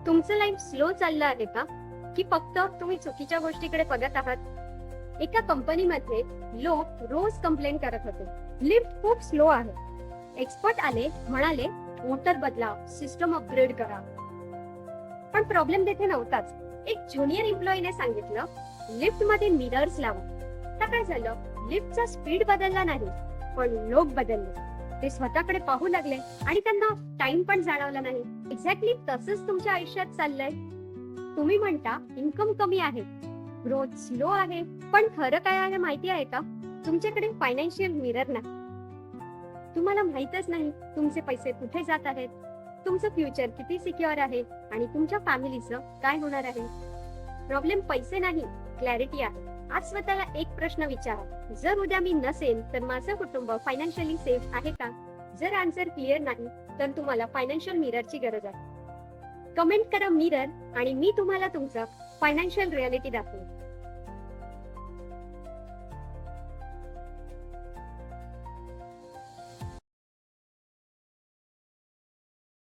तुमचं life slow चाललं आहे का? की फक्त तुम्ही चुकीच्या गोष्टीकडे बघत आहात? एका कंपनीमध्ये लोक रोज कंप्लेंट करत होते, लिफ्ट खूप स्लो आहे. एक्सपर्ट आले, म्हणाले मोटर बदला, सिस्टम अपग्रेड करा. पण प्रॉब्लेम तिथे नव्हताच. एक ज्युनियर एम्प्लॉईने सांगितलं, लिफ्ट मध्ये मिरर्स लावा. आता काय झालं? लिफ्टचा स्पीड बदलला नाही, पण लोक बदलले. ते स्वतःकडे पाहू लागले आणि त्यांना टाइम पण जाणवला नाही. एक्झॅक्टली तसंच तुमच्या आयुष्यात चाललंय. तुम्ही म्हणता इन्कम कमी आहे, ग्रोथ स्लो आहे, पण खरं काय आहे माहिती आहे का? तुमच्याकडे फायनान्शियल मिरर नाही. तुम्हाला माहितच नाही तुमचे पैसे कुठे जात आहेत, तुमचं फ्युचर किती सिक्युअर आहे आणि तुमच्या फॅमिलीचं काय होणार आहे. प्रॉब्लेम पैसे नाही, क्लॅरिटी आहे. आज स्वतःला एक प्रश्न विचारा, जर उद्या मी नसेल तर माझं कुटुंब फायनान्शियली सेफ आहे का? जर आन्सर क्लिअर नाही तर तुम्हाला फायनान्शियल मिररची गरज आहे. कमेंट करा मिरर आणि मी तुम्हाला तुमचं फायनान्शियल रियालिटी दाखवेन.